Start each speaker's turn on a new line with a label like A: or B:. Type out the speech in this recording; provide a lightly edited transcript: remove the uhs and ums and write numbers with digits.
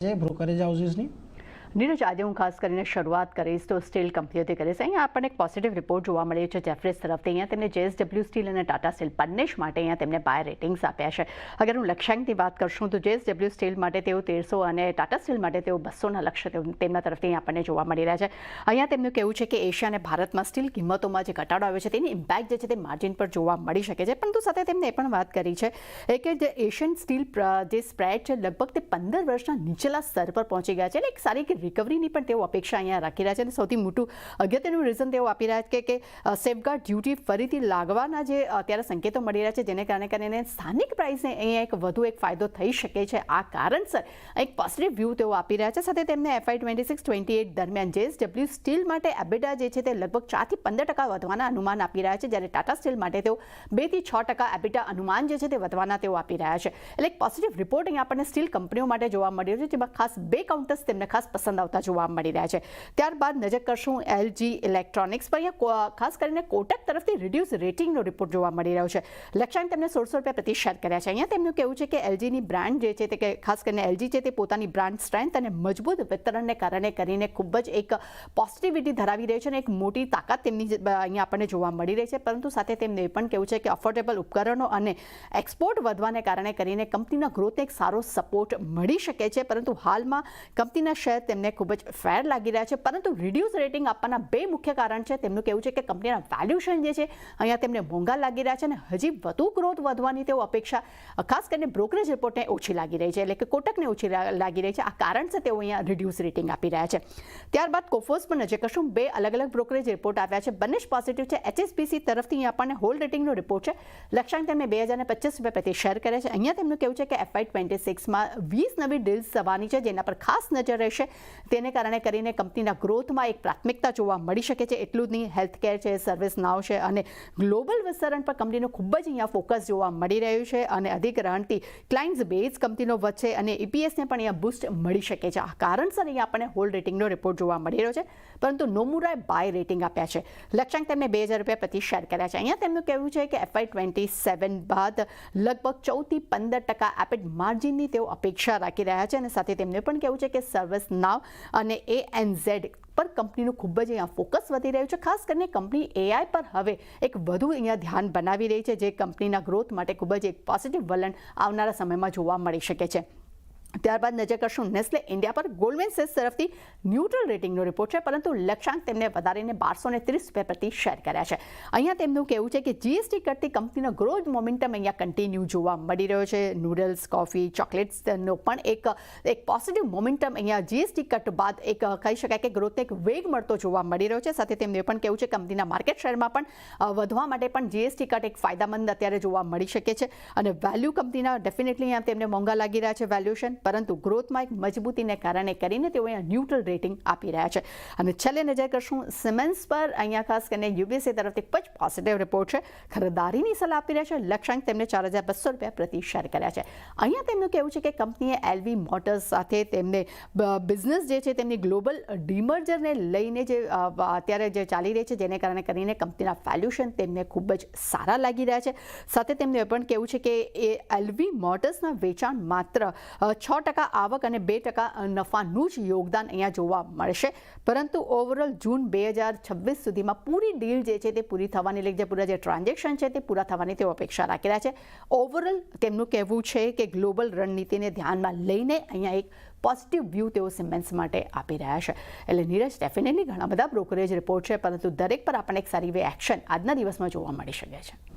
A: Brokerage હાઉસીસની
B: Neeraj, આજે હું ખાસ કરીને શરૂઆત કરીશ તો સ્ટીલ કંપનીઓથી કરીશ. અહીંયા આપણને એક પોઝિટિવ રિપોર્ટ જોવા મળ્યો છે જેફરીઝ તરફથી. અહીંયા તેમને JSW સ્ટીલ અને ટાટા સ્ટીલ બંને જ માટે અહીંયા તેમને બાય રેટિંગ્સ આપ્યા છે. અગર હું લક્ષ્યાંકની વાત કરશું તો JSW સ્ટીલ માટે તેઓ 1300 અને ટાટા સ્ટીલ માટે તેઓ 200ના લક્ષ્ય તેમના તરફથી આપણને જોવા મળી રહ્યા છે. અહીંયા તેમનું કહેવું છે કે એશિયા અને ભારતમાં સ્ટીલ કિંમતોમાં જે ઘટાડો આવ્યો છે તેની ઇમ્પેક્ટ જે છે તે માર્જિન પર જોવા મળી શકે છે. પરંતુ સાથે તેમને એ પણ વાત કરી છે કે જે એશિયન સ્ટીલ જે સ્પ્રેડ છે લગભગ તે 15 વર્ષના નીચેલા સ્તર પર પહોંચી ગયા છે. એટલે એક સારી રિકવરીની પણ તેઓ અપેક્ષા અહીંયા રાખી રહ્યા છે. અને સૌથી મોટું અગત્યનું રીઝન તેઓ આપી રહ્યા છે કે સેફગાર્ડ ડ્યુટી ફરીથી લાગવાના જે અત્યારે સંકેતો મળી રહ્યા છે જેને કારણે સ્થાનિક પ્રાઇસને અહીંયા એક વધુ એક ફાયદો થઈ શકે છે. આ કારણસર એક પોઝિટિવ વ્યૂ તેઓ આપી રહ્યા છે. સાથે તેમને FY 26-28 દરમિયાન JSW સ્ટીલ માટે એબિટા જે છે તે લગભગ 4 થી 15% વધવાના અનુમાન આપી રહ્યા છે, જ્યારે ટાટા સ્ટીલ માટે તેઓ 2 થી 6% એબિટા અનુમાન જે છે તે વધવાના તેઓ આપી રહ્યા છે. એટલે એક પોઝિટિવ રિપોર્ટ અહીંયા આપણને સ્ટીલ કંપનીઓ માટે જોવા મળી રહ્યો છે, જેમાં ખાસ 2 કાઉન્ટર્સ તેમને ખાસ પસંદ આવતા જોવા મળી રહ્યા છે. ત્યારબાદ નજર કરશું LG ઇલેક્ટ્રોનિક્સ પર. અહીંયા ખાસ કરીને કોટક તરફથી રિડ્યુસ રેટિંગનો રિપોર્ટ જોવા મળી રહ્યો છે. લક્ષ્યાંક તેમને 1600 રૂપિયા પ્રતિ શેર કર્યા છે. અહીંયા તેમનું કહેવું છે કે LGની બ્રાન્ડ જે છે તે કે ખાસ કરીને LG છે તે પોતાની બ્રાન્ડ સ્ટ્રેન્થ અને મજબૂત વિતરણને કારણે કરીને ખૂબ જ એક પોઝિટિવિટી ધરાવી રહી છે અને એક મોટી તાકાત તેમની અહીંયા આપણને જોવા મળી રહી છે. પરંતુ સાથે તેમને એ પણ કહેવું છે કે અફોર્ડેબલ ઉપકરણો અને એક્સપોર્ટ વધવાને કારણે કરીને કંપનીના ગ્રોથને એક સારો સપોર્ટ મળી શકે છે. પરંતુ હાલમાં કંપનીના શેર તેમને ખૂબ જ ફેર લાગી રહ્યા છે. પરંતુ રિડ્યુસ રેટિંગ આપવાના 2 મુખ્ય કારણ છે. તેમનું કહેવું છે કે કંપનીના વેલ્યુએશન જે છે અહીંયા તેમને મોંઘા લાગી રહ્યા છે અને હજી વધુ ગ્રોથ વધવાની તેઓ અપેક્ષા ખાસ કરીને બ્રોકરેજ રિપોર્ટને ઓછી લાગી રહી છે, એટલે કે કોટકને ઓછી લાગી રહી છે. આ કારણસર તેઓ અહીંયા રિડ્યુસ રેટિંગ આપી રહ્યા છે. ત્યારબાદ કોફોર્સ પર નજર કરશું. 2 અલગ અલગ બ્રોકરેજ રિપોર્ટ આવ્યા છે, બંને જ પોઝિટિવ છે. HSBC તરફથી અહીંયા આપણને હોલ્ડ રેટિંગનો રિપોર્ટ છે. લક્ષ્યાંક તેમને 2025 રૂપિયા પ્રતિ શેર કરે છે. અહીંયા તેમનું કહેવું છે કે FY 26માં 20 નવી ડીલ્સ થવાની છે, જેના પર ખાસ નજર રહેશે. તેને કારણે કરીને કંપનીના ગ્રોથમાં એક પ્રાથમિકતા જોવા મળી શકે છે. એટલું જ નહીં, હેલ્થકેર છે, સર્વિસ નાવ છે અને ગ્લોબલ વિસ્તરણ પર કંપનીનો ખૂબ જ અહીંયા ફોકસ જોવા મળી રહ્યું છે. અને અધિકરણથી ક્લાયન્ટ્સ બેઝ કંપનીનો વધશે અને EPSને પણ અહીંયા બૂસ્ટ મળી શકે છે. આ કારણસર અહીંયા આપણને હોલ્ડ રેટિંગનો રિપોર્ટ જોવા મળી રહ્યો છે. પરંતુ નોમુરાએ બાય રેટિંગ આપ્યા છે. લક્ષ્યાંક તેમને 2000 રૂપિયા પ્રતિ શેર કર્યા છે. અહીંયા તેમનું કહેવું છે કે FY 27 બાદ લગભગ 14 થી 15% એપિટ માર્જિનની તેઓ અપેક્ષા રાખી રહ્યા છે. અને સાથે તેમને પણ કહેવું છે કે સર્વિસ નાવ અને ANZ પર કંપનીનું ખૂબ જ અહીંયા ફોકસ વધી રહ્યું છે. ખાસ કરીને કંપની AI પર હવે એક વધુ અહીંયા ધ્યાન બનાવી રહી છે, જે કંપનીના ગ્રોથ માટે ખૂબ જ એક પોઝિટિવ વલણ આવનારા સમયમાં જોવા મળી શકે છે. ત્યારબાદ નજર કરશું નેસ્લે ઇન્ડિયા પર. ગોલ્ડમેન સેક્સ તરફથી ન્યુટ્રલ રેટિંગનો રિપોર્ટ છે, પરંતુ લક્ષ્યાંક તેમને વધારીને 1230 રૂપિયા પ્રતિ શેર કર્યા છે. અહીંયા તેમનું કહેવું છે કે GST કટથી કંપનીનો ગ્રોથ મોમેન્ટમ અહીંયા કન્ટિન્યુ જોવા મળી રહ્યો છે. નૂડલ્સ, કોફી, ચોકલેટ્સનો પણ એક પોઝિટિવ મોમેન્ટમ અહીંયા GST કટ બાદ એક કહી શકાય કે ગ્રોથને એક વેગ મળતો જોવા મળી રહ્યો છે. સાથે તેમને પણ કહેવું છે કે કંપનીના માર્કેટ શેરમાં પણ વધવા માટે પણ GST કટ એક ફાયદામંદ અત્યારે જોવા મળી શકે છે. અને વેલ્યુ કંપનીના ડેફિનેટલી અહીંયા તેમને મોંઘા લાગી રહ્યા છે વેલ્યુએશન, પરંતુ ગ્રોથમાં એક મજબૂતીને કારણે કરીને તેઓ અહીંયા ન્યુટ્રલ રેટિંગ આપી રહ્યા છે. અને છેલ્લે નજર કરશું સિમેન્સ પર. અહીંયા ખાસ કરીને USA તરફથી ખૂબ જ પોઝિટિવ રિપોર્ટ છે. ખરીદારીની સલાહ આપી રહ્યા છે. લક્ષ્યાંક તેમને 4200 રૂપિયા પ્રતિ શેર કર્યા છે. અહીંયા તેમનું કહેવું છે કે કંપનીએ LV મોટર્સ સાથે તેમને બિઝનેસ જે છે તેમની ગ્લોબલ ડીમર્જરને લઈને જે અત્યારે જે ચાલી રહી છે, જેને કારણે કરીને કંપનીના વેલ્યુએશન તેમને ખૂબ જ સારા લાગી રહ્યા છે. સાથે તેમને પણ કહેવું છે કે એ LV મોટર્સના વેચાણ માત્ર 6% આવક અને 2% નફાનું જ યોગદાન અહીંયા જોવા મળશે. પરંતુ ઓવરઓલ જૂન 2026 સુધીમાં પૂરી ડીલ જે છે તે પૂરી થવાની, એટલે જે પૂરા જે ટ્રાન્ઝેક્શન છે તે પૂરા થવાની તેઓ અપેક્ષા રાખી રહ્યા છે. ઓવરઓલ તેમનું કહેવું છે કે ગ્લોબલ રણનીતિને ધ્યાનમાં લઈને અહીંયા એક પોઝિટિવ વ્યૂ તેઓ સિમેન્સ માટે આપી રહ્યા છે. એટલે નીરજ, ડેફિનેટલી ઘણા બધા બ્રોકરેજ રિપોર્ટ છે, પરંતુ દરેક પર આપણને એક સારી વે એક્શન આજના દિવસમાં જોવા મળી શકે છે.